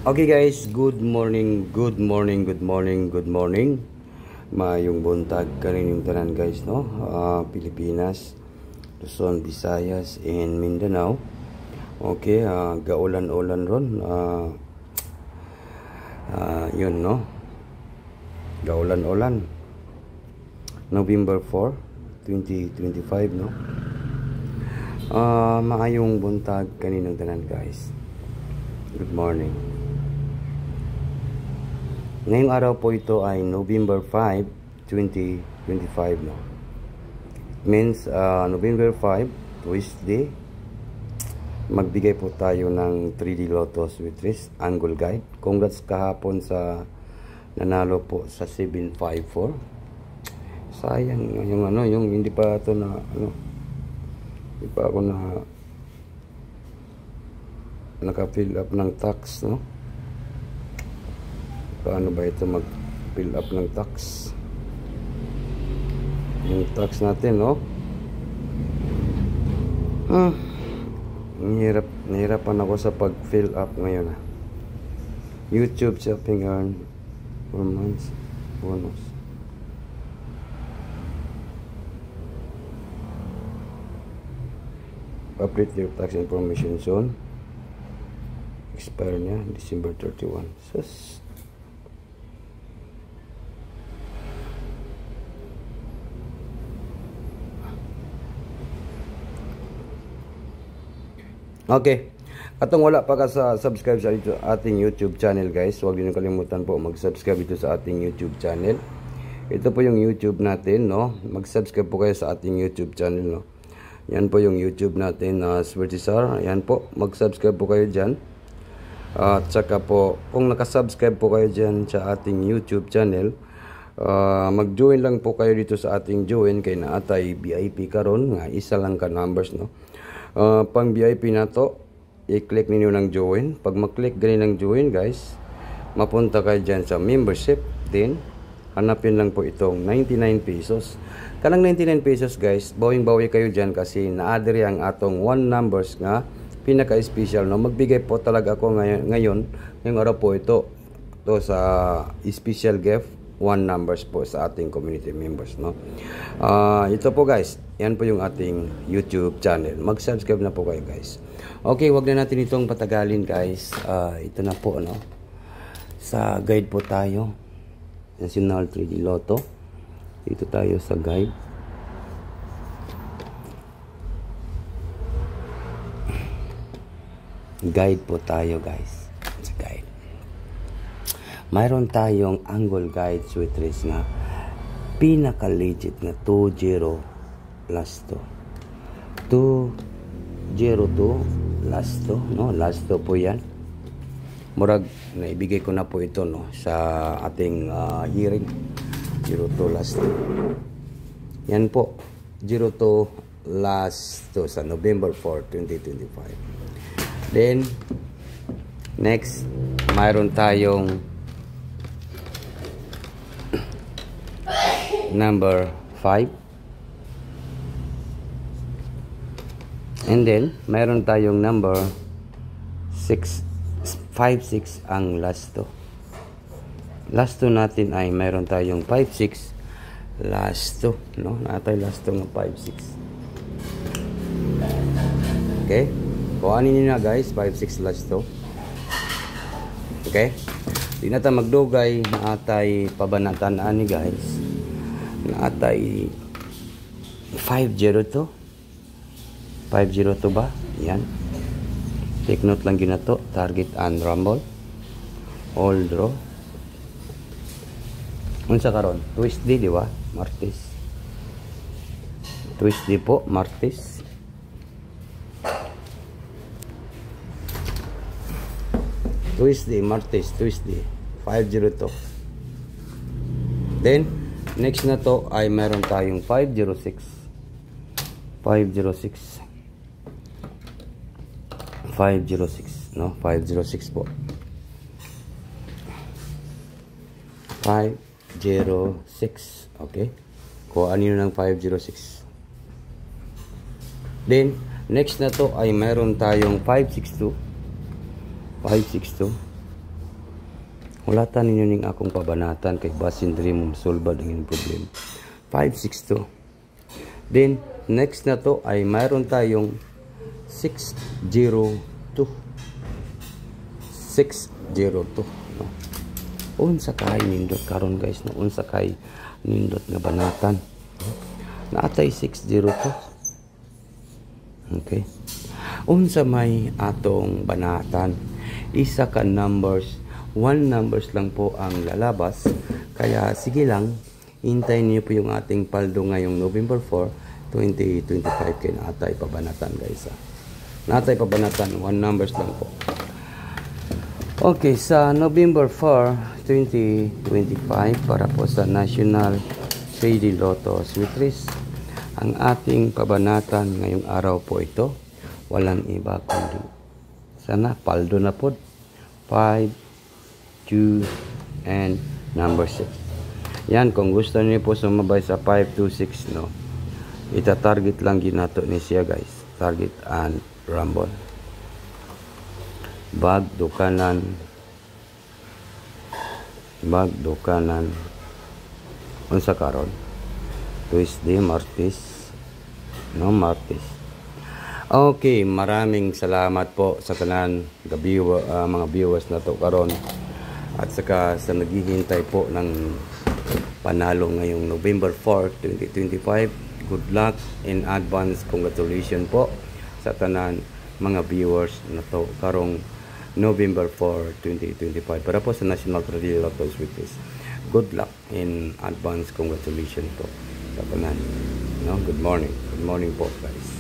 Okay guys, good morning, good morning, good morning, good morning. Maayong buntag kaninyong tanan guys, no? Pilipinas, Luzon, Visayas, and Mindanao. Okay, gaulan-ulan ron. Yun, no? Gaulan-ulan. November 4, 2025, no? Maayong buntag kaninyong tanan guys. Good morning. Ngayong araw po ito ay November 5, 2025, no? Means November 5, Tuesday. Magbigay po tayo ng 3D Lotto Sweet Angle Guide. Congrats kahapon sa nanalo po sa 754. Sayang yung hindi pa ito na hindi pa ako naka-fill up ng tax, no? Paano ba ito mag-fill up ng tax? Yung tax natin, no? Nahirapan ako sa pag-fill up ngayon. YouTube shopping earn 4 months bonus. Update your tax information zone. Expire niya December 31. Sus. Okay. Atong wala pa ka sa subscribe sa ating YouTube channel guys, huwag niyo kalimutan po mag-subscribe ito sa ating YouTube channel. Ito po yung YouTube natin, no? Mag-subscribe po kayo sa ating YouTube channel, no? Yan po yung YouTube natin, Swertisar. Yan po, mag-subscribe po kayo dyan. At saka po, kung nakasubscribe po kayo dyan sa ating YouTube channel, mag-join lang po kayo dito sa ating join kay naatay VIP karon nga isa lang ka numbers, no? Pang VIP na to, i-click ninyo ng join. Pag mag-click gani ng join guys, mapunta kayo dyan sa membership. Then hanapin lang po itong 99 pesos. Kanang 99 pesos guys, bawing-bawi kayo dyan kasi naadiri ang atong 1 numbers nga pinaka-special, no? Magbigay po talaga ako ngayon ngayong araw po ito sa special gift 1 numbers po sa ating community members, no? Ito po guys, yan po yung ating YouTube channel. Mag-subscribe na po kayo guys. Okay, wag na natin itong patagalin guys. Ito na po, no? Sa guide po tayo. National 3D Lotto. Dito tayo sa guide. Guide po tayo guys. Sa guide. Mayroon tayong angle guide sweet race nga pinaka-legit na 2-0 last to. 2-0-2 last to, no? Last to po yan. Murag naibigay ko na po ito, no, sa ating hearing. 0-2 last to. Yan po. 0-2 last to sa November 4, 2025. Then next, mayroon tayong number 5. And then, mayroon tayong number 6. 5-6 ang last to. Last to natin ay mayroon tayong 5-6 last to, no? Natay last to ng 5-6. Okay? Kuhanin nyo na guys, 5-6 last to. Okay? Di na tayo magdugay, natay pabanatan ani guys. Natay 502. 502 ba? Yan. Take note lang yun na to. Target and rumble. All draw. Unsa karon? Tuesday, di ba? Martes. Tuesday po, Martes. Tuesday, Martes, Tuesday. 502. Then, next na to ay meron tayong 506. 506. 506, no? 506 po. 506. Okay? Kuhaan nyo ng 506. Then, next na to ay meron tayong 562. 562. Hulatan ninyo ning akong pabanatan kay basin diri mo solve ang inyong problem. 562. Then next na to ay mayroon tayong 602. 602. No? Unsa kay nindot karon guys, no? Unsa kay nindot nga banatan. Naatay 602. Okay. Unsa may atong banatan. Isa ka numbers, one numbers lang po ang lalabas. Kaya sige lang, hintayin niyo po yung ating paldo ngayong November 4, 2025 kay naatay pabanatan guys. Naatay pabanatan, one numbers lang po. Okay, sa November 4, 2025 para po sa National 3D Lotto Sweeties, ang ating pabanatan ngayong araw po ito, walang iba kundi sana paldo na po 5, 2, and number 6. Yan, kung gusto niyo po sumabay sa 5, 2, 6, no, ita-target lang ginato ni siya guys. Target and rumble. Bag, dukanan, unsa karon? Tuesday, Martes, no, Martes. Okay, maraming salamat po sa kanan mga viewers na to karon at saka sa naghihintay po ng panalo ngayong November 4, 2025. Good luck in advance. Congratulations po sa tanan mga viewers na to karong November 4, 2025 para po sa National 3D Lotto Sweeties. Good luck in advance. Congratulations po sa tanan. No, good morning. Good morning po guys.